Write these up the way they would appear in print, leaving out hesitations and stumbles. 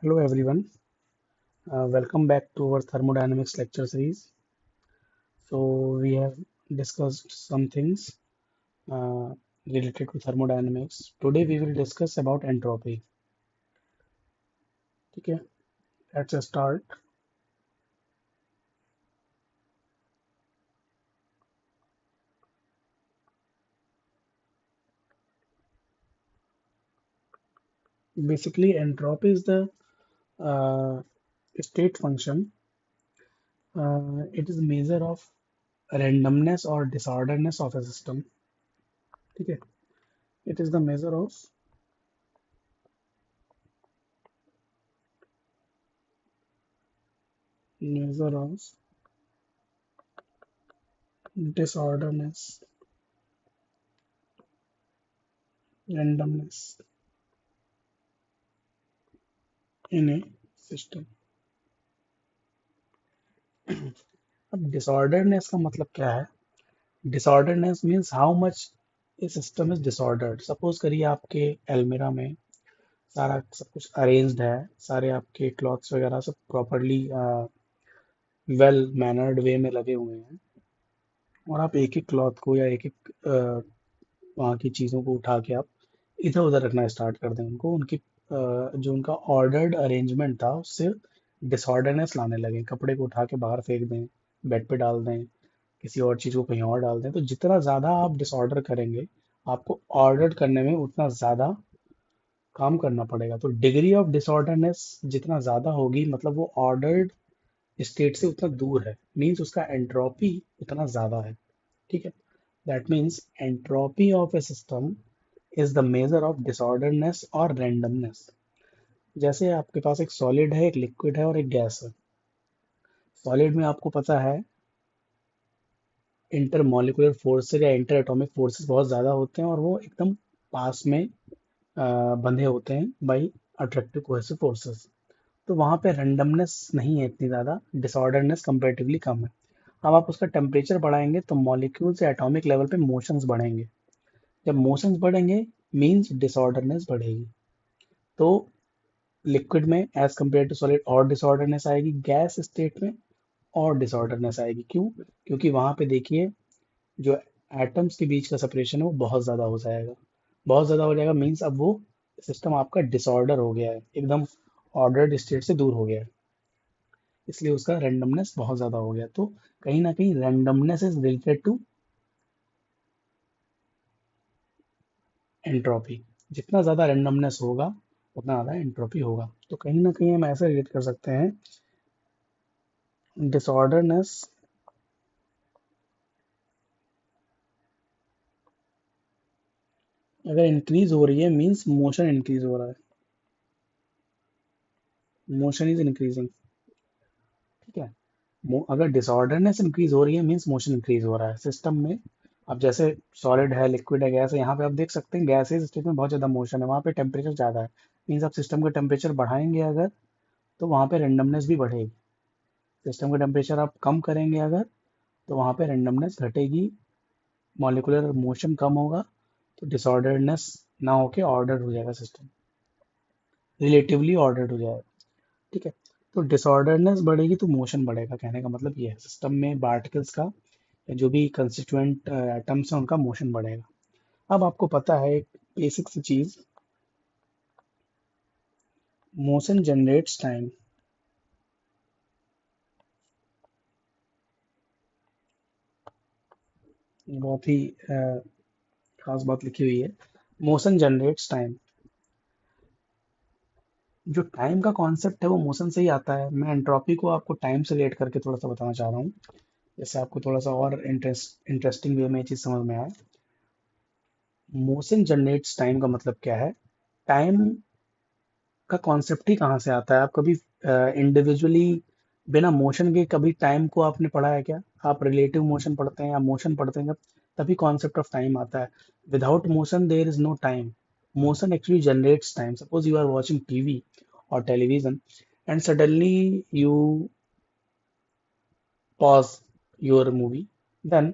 Hello everyone, welcome back to our thermodynamics lecture series. So we have discussed some things uh, related to thermodynamics. Today we will discuss about entropy. Okay, let's start. Basically, entropy is the uh, state function. It is a measure of randomness or disorderness of a system. Okay, it is the measure of disorderness, randomness in a system. अब disorderness का मतलब क्या है? Disorderness means how much A system is disordered. Suppose करिए आपके अलमीरा में सारा सब कुछ अरेंज्ड है, सारे आपके क्लॉथ्स वगैरह सब प्रॉपरली वेल मैनर्ड वे में लगे हुए हैं, और आप एक एक क्लॉथ को या एक एक वहाँ की चीज़ों को उठा के आप इधर उधर रखना स्टार्ट कर दें, उनको उनकी जो उनका ऑर्डर्ड अरेंजमेंट था उससे डिसऑर्डरनेस लाने लगे. कपड़े को उठा के बाहर फेंक दें, बेड पे डाल दें, किसी और चीज़ को कहीं और डाल दें. तो जितना ज़्यादा आप डिसऑर्डर करेंगे, आपको ऑर्डर करने में उतना ज़्यादा काम करना पड़ेगा. तो डिग्री ऑफ डिसऑर्डरनेस जितना ज़्यादा होगी, मतलब वो ऑर्डर्ड स्टेट से उतना दूर है, मीन्स उसका एंट्रोपी उतना ज़्यादा है. ठीक है, that means entropy of A system is the measure of disorderness और रैंडमनेस. जैसे आपके पास एक सॉलिड है, एक लिक्विड है और एक गैस है. सॉलिड में आपको पता है इंटर मॉलिकुलर फोर्सेज या इंटर एटॉमिक फोर्सेस बहुत ज़्यादा होते हैं, और वो एकदम पास में बंधे होते हैं बाई अट्रैक्टिव कोहेसिव फोर्सेस. तो वहाँ पे रैंडमनेस नहीं है इतनी ज़्यादा, डिसऑर्डरनेस कंपेरेटिवली कम है. अब आप उसका टेम्परेचर बढ़ाएंगे तो मॉलिक्यूल से एटॉमिक लेवल पे मोशंस बढ़ेंगे. जब मोशंस बढ़ेंगे मींस डिसऑर्डरनेस बढ़ेगी. तो लिक्विड में एज कम्पेयर टू सॉलिड और डिसऑर्डरनेस आएगी, गैस स्टेट में और डिसऑर्डरनेस आएगी. क्यों? क्योंकि वहां पे देखिए, जो एटम्स के बीच का सेपरेशन है वो बहुत ज्यादा हो जाएगा. बहुत ज्यादा हो जाएगा मीन्स अब वो सिस्टम आपका डिसऑर्डर हो गया है, एकदम ऑर्डर्ड स्टेट से दूर हो गया है. इसलिए उसका रैंडमनेस बहुत ज्यादा हो गया. तो कहीं ना कहीं randomness is related to entropy. जितना ज्यादा रैंडमनेस होगा उतना ज्यादा एंट्रोपी होगा. तो कहीं ना कहीं हम ऐसे रिलेट कर सकते हैं, डिसऑर्डरनेस अगर इंक्रीज हो रही है मीन्स मोशन इंक्रीज हो रहा है, मोशन इज इंक्रीजिंग. ठीक है, अगर डिसऑर्डरनेस इंक्रीज हो रही है मीन्स मोशन इंक्रीज हो रहा है सिस्टम में. अब जैसे सॉलिड है, लिक्विड है, गैस है, यहाँ पे आप देख सकते हैं गैसेज स्टेट में बहुत ज़्यादा मोशन है, वहाँ पे टेम्परेचर ज़्यादा है. मीन्स आप सिस्टम का टेम्परेचर बढ़ाएंगे अगर, तो वहाँ पे रेंडमनेस भी बढ़ेगी. सिस्टम का टेम्परेचर आप कम करेंगे अगर, तो वहाँ पे रेंडमनेस घटेगी, मॉलिकुलर मोशन कम होगा, तो डिसऑर्डरनेस ना होके ऑर्डर हो जाएगा सिस्टम, रिलेटिवली ऑर्डर्ड हो जाएगा. ठीक है, तो डिसऑर्डरनेस बढ़ेगी तो मोशन बढ़ेगा. कहने का मतलब ये है, सिस्टम में पार्टिकल्स का या जो भी कंस्टिट्यूएंट एटम्स हैं उनका मोशन बढ़ेगा. अब आपको पता है एक बेसिक सी चीज, मोशन जनरेट्स टाइम. बहुत ही खास बात लिखी हुई है, मोशन जनरेट्स टाइम. जो टाइम का कॉन्सेप्ट है वो मोशन से ही आता है. मैं एंट्रोपी को आपको टाइम से रिलेट करके थोड़ा सा बताना चाह रहा हूँ, जैसे आपको थोड़ा सा और इंटरेस्टिंग वे में ये चीज समझ में आए. मोशन जनरेट्स टाइम का मतलब क्या है? टाइम का कॉन्सेप्ट ही कहाँ से आता है? आप कभी इंडिविजुअली बिना मोशन के कभी टाइम को आपने पढ़ा है क्या? आप रिलेटिव मोशन पढ़ते हैं या मोशन पढ़ते हैं जब, तभी कॉन्सेप्ट ऑफ टाइम आता है. Without motion there is no time. Motion actually generates time. Suppose you are watching TV और television, and suddenly you pause your movie, then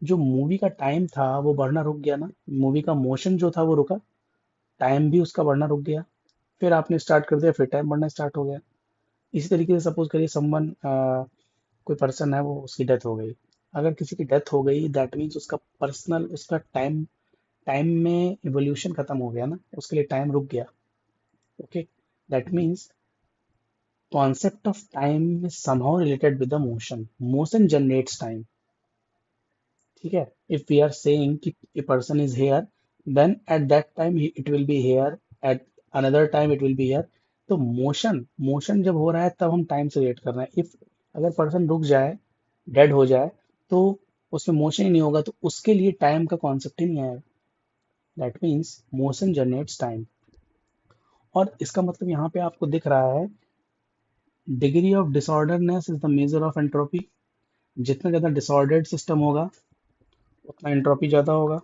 जो मूवी का टाइम था वो बढ़ना रुक गया ना, मूवी का मोशन जो था वो रुका, टाइम भी उसका बढ़ना रुक गया. फिर आपने स्टार्ट कर दिया, फिर टाइम बढ़ना स्टार्ट हो गया। इसी तरीके से सपोज करिए समवन, कोई पर्सन है, वो उसकी डेथ हो गई। अगर किसी की डेथ हो गई, दैट मीन्स उसका पर्सनल, उसका टाइम, टाइम में इवोल्यूशन खत्म हो गया ना, उसके लिए टाइम रुक गया। Okay, that means concept of time is somehow related with the motion. Motion generates time. ठीक है, if we are saying कि a person is here, then at that time it will be here, at another time it will be here. तो motion जब हो रहा है तब हम टाइम से रिलेट कर रहे हैं। इफ अगर पर्सन रुक जाए, डेड हो जाए, तो उसमें मोशन ही नहीं होगा, तो उसके लिए टाइम का कॉन्सेप्ट ही नहीं आएगा। That means motion generates time. और इसका मतलब यहाँ पे आपको दिख रहा है, degree of disorderness is the measure of entropy. जितना ज्यादा डिसऑर्डर्ड सिस्टम होगा, उतना एंट्रोपी ज्यादा होगा।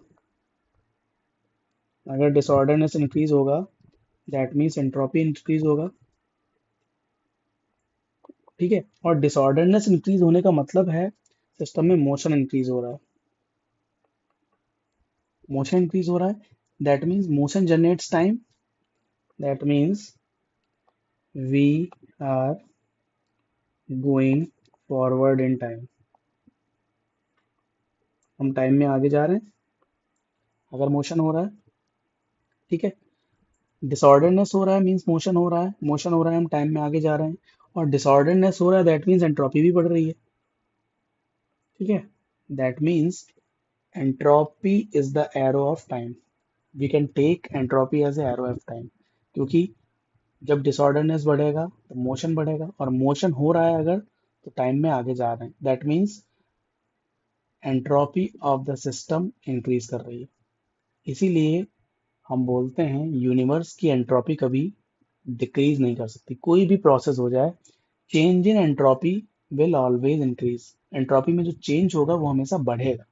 अगर डिसऑर्डरनेस इंक्रीज होगा, दैट मीन्स एंट्रोपी इंक्रीज होगा। ठीक है, और डिसऑर्डरनेस इंक्रीज होने का मतलब है सिस्टम में मोशन इंक्रीज हो रहा है। मोशन इंक्रीज हो रहा है, that means motion generates time. That means we are going forward in time. हम टाइम में आगे जा रहे हैं अगर मोशन हो रहा है। ठीक है, डिसऑर्डरनेस हो रहा है मीन्स मोशन हो रहा है, मोशन हो रहा है हम टाइम में आगे जा रहे हैं, और डिसऑर्डरनेस हो रहा है दैट मीन्स एंट्रोपी भी बढ़ रही है। ठीक है, that means entropy is the arrow of time. We can take entropy as a arrow of time, क्योंकि जब डिसऑर्डरनेस बढ़ेगा तो मोशन बढ़ेगा, और मोशन हो रहा है अगर, तो टाइम में आगे जा रहे हैं, that means entropy of the system increase कर रही है। इसीलिए हम बोलते हैं यूनिवर्स की एंट्रोपी कभी डिक्रीज नहीं कर सकती। कोई भी प्रोसेस हो जाए, change in entropy will always increase. Entropy में जो चेंज होगा वो हमेशा बढ़ेगा।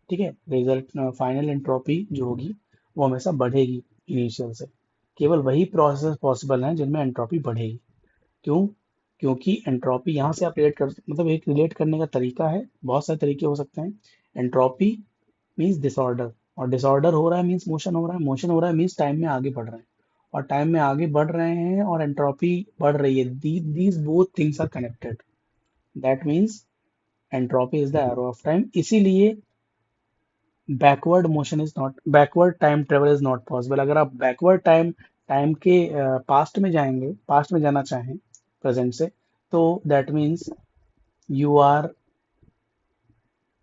ठीक है, रिजल्ट फाइनल एंट्रोपी जो होगी वो हमेशा बढ़ेगी इनिशियल से। केवल वही प्रोसेस पॉसिबल है जिनमें एंट्रोपी बढ़ेगी। क्यों? क्योंकि एंट्रोपी यहाँ से आप रिलेट कर, मतलब एक रिलेट करने का तरीका है, बहुत सारे तरीके हो सकते हैं। एंट्रोपी मीन्स डिसऑर्डर, और डिसऑर्डर हो रहा है मीन्स मोशन हो रहा है, मोशन हो रहा है मीन्स टाइम में आगे बढ़ रहे हैं, और टाइम में आगे बढ़ रहे हैं और एंट्रोपी बढ़ रही है। These both things are connected, that means entropy is the arrow of time. इसीलिए backward motion is not, backward time travel is not possible. अगर आप बैकवर्ड टाइम, टाइम के पास्ट में जाएंगे, पास्ट में जाना चाहें प्रेजेंट से, तो that means you are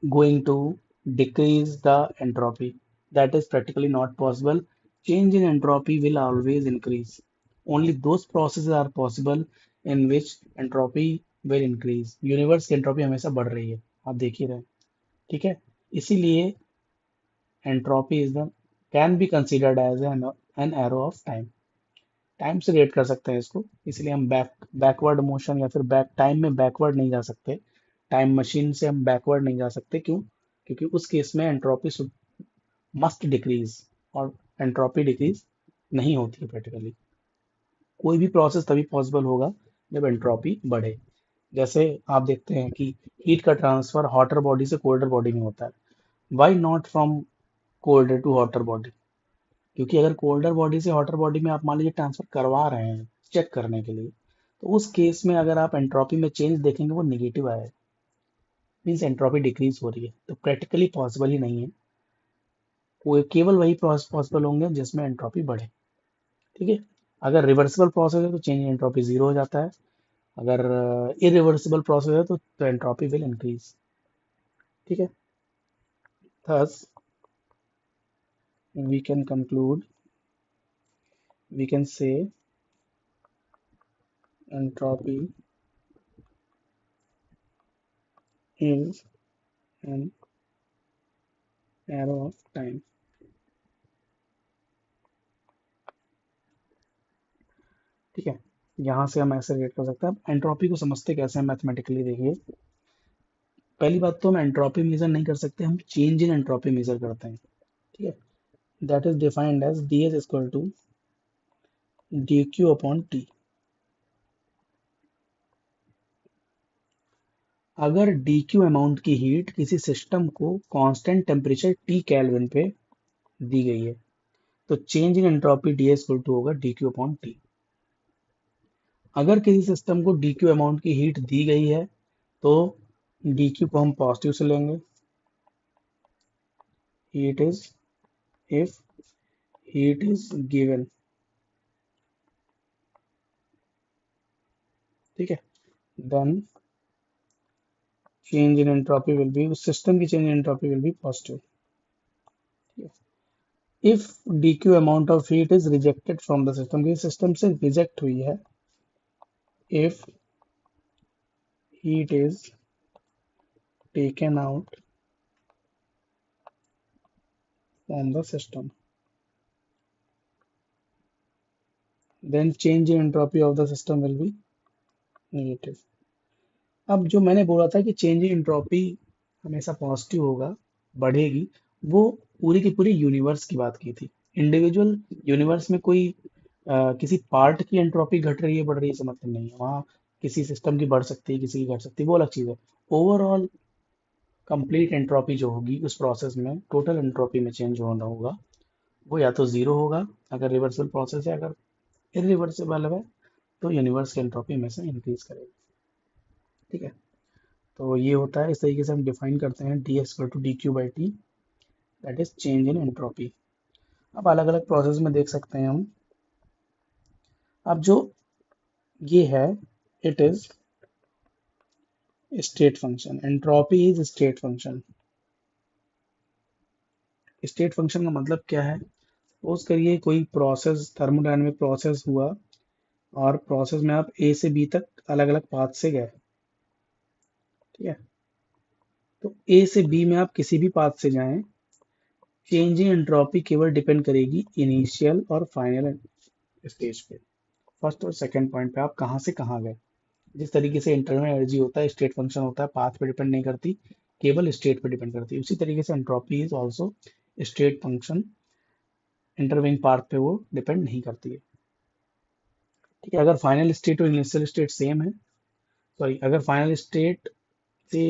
going to decrease the entropy. That is practically not possible. Change in entropy will always increase. Only those processes are possible in which entropy will increase. Universe की entropy हमेशा बढ़ रही है, आप देख ही रहे हैं। ठीक है, इसीलिए entropy is the, can be considered as an arrow of time. Time से रिलेट कर सकते हैं इसको, इसलिए हम बैकवर्ड मोशन या फिर बैक टाइम में बैकवर्ड नहीं जा सकते। टाइम मशीन से हम बैकवर्ड नहीं जा सकते। क्यों? क्योंकि उस केस में एंट्रोपी मस्ट डिक्रीज, और एंट्रोपी डिक्रीज नहीं होती है प्रैक्टिकली। कोई भी प्रोसेस तभी पॉसिबल होगा जब एंट्रोपी बढ़े। जैसे आप देखते हैं कि हीट का ट्रांसफर हॉटर बॉडी से कोल्डर बॉडी में होता है। Why not from colder to hotter body? क्योंकि अगर कोल्डर बॉडी से हॉटर बॉडी में आप मान लीजिए ट्रांसफर करवा रहे हैं चेक करने के लिए, तो उस केस में अगर आप एंट्रोपी में चेंज देखेंगे वो निगेटिव आएगा, मीन्स एंट्रोपी डिक्रीज हो रही है। तो प्रैक्टिकली पॉसिबल ही नहीं है। वो केवल वही प्रोसेस पॉसिबल होंगे जिसमें एंट्रोपी बढ़े। ठीक है, अगर रिवर्सिबल प्रोसेस है तो चेंज इन एंट्रोपी जीरो हो जाता है। अगर इरिवर्सिबल प्रोसेस है तो एंट्रोपी विल इंक्रीज। ठीक है, thus we can conclude, we can say entropy is an arrow of time। ठीक है, यहाँ से हम ऐसे रेट कर सकते हैं। अब एंट्रोपी को समझते कैसे हैं मैथमेटिकली, देखिए। पहली बात तो हम एंट्रोपी मेजर नहीं कर सकते, हम चेंज इन एंट्रोपी मेजर करते हैं। ठीक है, that is defined as D S equal to D Q upon T. अगर डी क्यू अमाउंट की हीट किसी सिस्टम को कांस्टेंट टेम्परेचर टी केल्विन पे दी गई है, तो change in entropy D S equal to होगा डी क्यू अपॉन टी। अगर किसी सिस्टम को डी क्यू अमाउंट की हीट दी गई है तो डी क्यू को हम पॉजिटिव से लेंगे। Heat is if heat is given, ठीक है, then change in entropy will be, उस सिस्टम की change in entropy will be positive. If D Q amount of heat is rejected from the system, की system से reject हुई है, if heat is taken out from the system, then change in entropy of the system will be negative। अब जो मैंने बोला था कि चेंज इन एंट्रोपी हमेशा पॉजिटिव होगा, बढ़ेगी, वो पूरी की पूरी यूनिवर्स की बात की थी। इंडिविजुअल यूनिवर्स में कोई किसी पार्ट की एंट्रोपी घट रही है बढ़ रही है, इसका मतलब नहीं है। वहाँ किसी सिस्टम की बढ़ सकती है, किसी की घट सकती है, वो अलग चीज़ है। ओवरऑल कंप्लीट एंट्रोपी जो होगी उस प्रोसेस में, टोटल एंट्रोपी में चेंज होना होगा, वो या तो जीरो होगा अगर रिवर्सिबल प्रोसेस है, अगर इरिवर्सिबल है तो यूनिवर्स की एंट्रोपी हमेशा इंक्रीज करेगा। ठीक है, तो ये होता है, इस तरीके से हम डिफाइन करते हैं D X to D Q by T, that is change in entropy. अब अलग अलग प्रोसेस में देख सकते हैं हम। अब जो ये है, it is state function, entropy is state function. State function का मतलब क्या है? सपोज करिए कोई प्रोसेस, थर्मोडायनेमिक प्रोसेस हुआ, और प्रोसेस में आप ए से बी तक अलग अलग पाथ से गए, ठीक है, तो ए से बी में आप किसी भी पाथ से जाएं, चेंज इन एंट्रोपी केवल डिपेंड करेगी इनिशियल और फाइनल स्टेज पे, फर्स्ट और सेकंड पॉइंट पे आप कहाँ से कहाँ गए। जिस तरीके से इंटरनल एनर्जी होता है, स्टेट फंक्शन होता है, पाथ पे डिपेंड नहीं करती, केवल स्टेट पे डिपेंड करती है, उसी तरीके से entropy is also state function, intervening path पे वो डिपेंड नहीं करती है। ठीक है, अगर फाइनल स्टेट और इनिशियल स्टेट सेम है, सॉरी, अगर फाइनल स्टेट से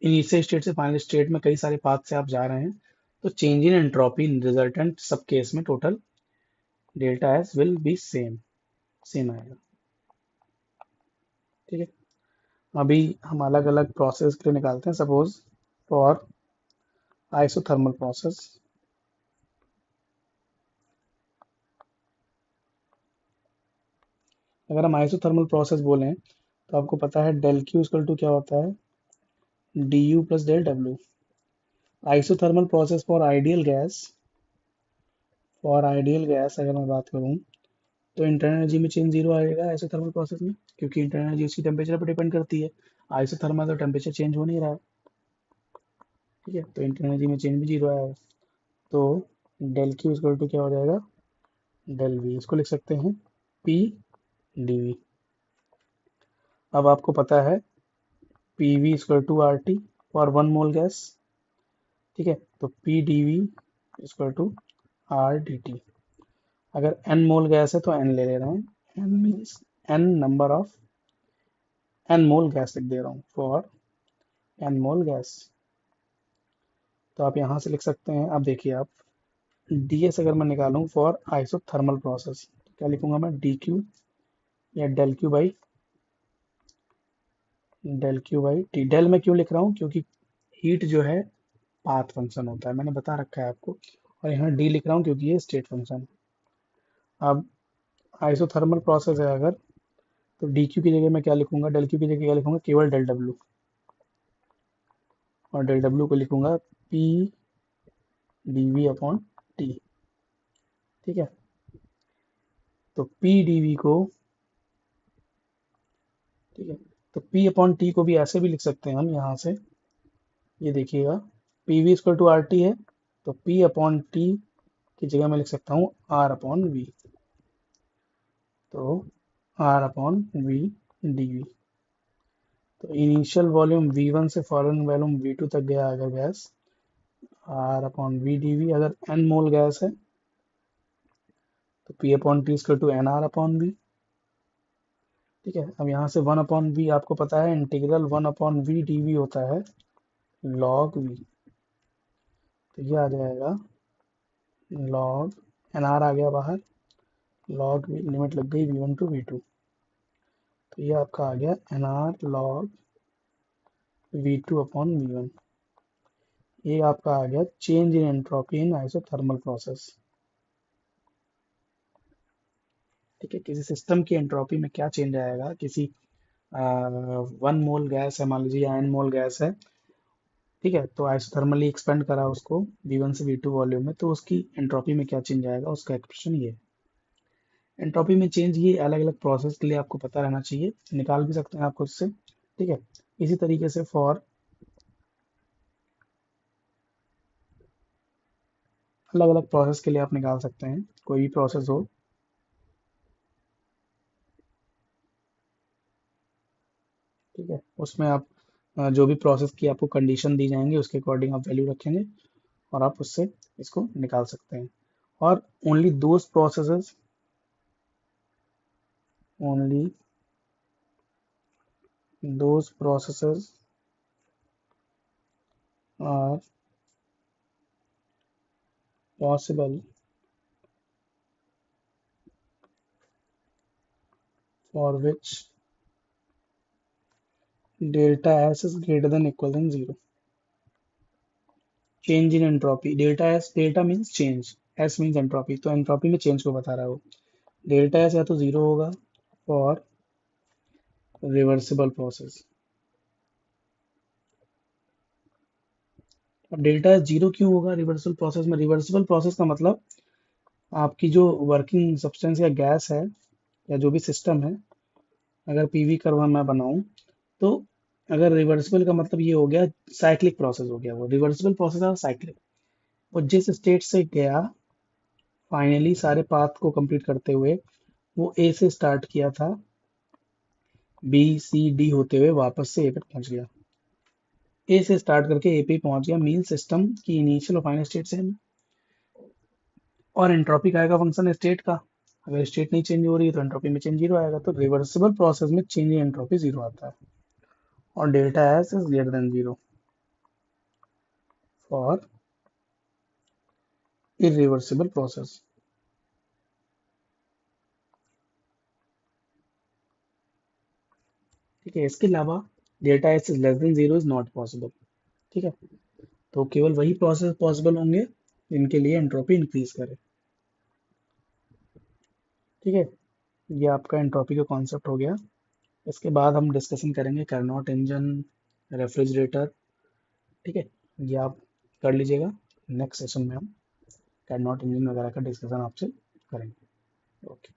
इनिशियल स्टेट से फाइनल स्टेट में कई सारे पाथ से आप जा रहे हैं, तो चेंज इन एंट्रोपी रिजल्टेंट सब केस में total delta S will be same, same आएगा। ठीक है, अभी हम अलग अलग प्रोसेस के लिए निकालते हैं। सपोज फॉर आइसोथर्मल प्रोसेस, अगर हम आइसोथर्मल प्रोसेस बोलें तो आपको पता है डेल क्यू इक्वल टू क्या होता है, D U plus del W. Isothermal process for ideal gas अगर मैं बात करूं, तो इंटरनल एनर्जी में चेंज जीरो आएगा आइसोथर्मल प्रोसेस में, क्योंकि इंटरनल एनर्जी उसकी टेम्परेचर पर डिपेंड करती है। आइसोथर्मल तो टेम्परेचर चेंज हो नहीं रहा है, ठीक है, तो इंटरनल एनर्जी में चेंज भी जीरो आएगा। तो डेल क्यू इक्वल टू क्या हो जाएगा, डेल वी, इसको लिख सकते हैं पी डी वी। अब आपको पता है P V equal to R T for one mole gas, ठीक है, तो P D V equal to R D T. अगर एन मोल गैस है तो एन ले रहे हैं, N means N number of, N mole gas लिख दे रहा हूँ फॉर एन मोल गैस। तो आप यहाँ से लिख सकते हैं, अब देखिए आप, डी एस अगर मैं निकालूं फॉर आइसोथर्मल प्रोसेस, तो क्या लिखूंगा मैं, डी क्यू या del Q by T. Del में क्यों लिख रहा हूँ, क्योंकि हीट जो है पाथ फंक्शन होता है, मैंने बता रखा है आपको, और यहाँ डी लिख रहा हूँ क्योंकि ये स्टेट फंक्शन। अब आइसोथर्मल प्रोसेस है अगर, तो डी क्यू की जगह मैं क्या लिखूंगा, डेल क्यू की जगह क्या लिखूंगा, केवल डेल डब्ल्यू, और डेल डब्ल्यू को लिखूंगा P D V upon T. ठीक है, तो पी डी वी को, ठीक है, तो पी अपॉन टी को भी ऐसे भी लिख सकते हैं हम यहाँ से, ये देखिएगा, P V equal to R T है, तो पी अपॉन टी की जगह मैं लिख सकता हूँ आर अपॉन वी, तो R upon V D V. तो इनिशियल वॉल्यूम V1 से फॉलोइंग वॉल्यूम V2 तक गया अगर gas, R upon V D V. अगर एन मोल गैस है तो P upon T equal to N R upon V. ठीक है, अब यहाँ से वन अपॉन वी आपको पता है, integral one upon V D V होता है लॉग वी, तो ये आ जाएगा लॉग, एन आर आ गया बाहर, लॉग वी, लिमिट लग गई V1 टू V2। तो ये आपका आ गया nr log v2 upon v1। ये आपका आ गया change in entropy in isothermal process. ठीक है, किसी सिस्टम की एंट्रोपी में क्या चेंज आएगा, किसी 1 मोल गैस है, मान लीजिए n मोल गैस है, ठीक है, तो आइसोथर्मली एक्सपेंड करा उसको v1 से v2 वॉल्यूम में, तो उसकी एंट्रोपी में क्या चेंज आएगा, उसका एक्सप्रेशन ये। एंट्रोपी में चेंज ये अलग अलग प्रोसेस के लिए आपको पता रहना चाहिए, निकाल भी सकते हैं आप खुद से। ठीक है, इसी तरीके से फॉर अलग अलग प्रोसेस के लिए आप निकाल सकते हैं, कोई भी प्रोसेस हो। ठीक है, उसमें आप जो भी प्रोसेस की आपको कंडीशन दी जाएंगे उसके अकॉर्डिंग आप वैल्यू रखेंगे और आप उससे इसको निकाल सकते हैं। और only those processes, only those processes are possible for which delta S is greater than equal than zero. Change in entropy, delta S, delta means change, S means entropy, तो एंट्रोपी में चेंज को बता रहा है वो। Delta S या तो zero होगा फॉर रिवर्सिबल प्रोसेस। अब डेल्टा एस जीरो क्यों होगा रिवर्सिबल प्रोसेस में? रिवर्सिबल प्रोसेस का मतलब आपकी जो वर्किंग सब्सटेंस या गैस है या जो भी सिस्टम है, अगर पीवी कर्व मैं बनाऊं तो, अगर रिवर्सिबल का मतलब ये हो गया साइक्लिक प्रोसेस हो गया, वो रिवर्सिबल प्रोसेस है साइक्लिक। वो जिस स्टेट से गया फाइनली सारे पाथ को कंप्लीट करते हुए, वो ए से स्टार्ट किया था, बी सी डी होते हुए वापस से ए पे पहुंच गया, ए से स्टार्ट करके ए पे पहुंच गया, मीन सिस्टम की इनिशियल और फाइनल स्टेट सेम। और एंट्रोपी का आएगा फंक्शन स्टेट का, अगर स्टेट नहीं चेंज हो रही है तो एंट्रोपी में चेंज जीरो आएगा, तो रिवर्सिबल प्रोसेस में चेंज इन एंट्रोपी जीरो आता है। और delta S is greater than zero for irreversible process. ठीक है, इसके अलावा delta S is less than zero is not possible. ठीक है, तो केवल वही प्रोसेस पॉसिबल होंगे जिनके लिए एंट्रोपी इंक्रीज करे। ठीक है, ये आपका एंट्रोपी का कॉन्सेप्ट हो गया। इसके बाद हम डिस्कशन करेंगे कार्नोट इंजन, रेफ्रिजरेटर। ठीक है, ये आप कर लीजिएगा, नेक्स्ट सेशन में हम कार्नोट इंजन वगैरह का डिस्कशन आपसे करेंगे। ओके।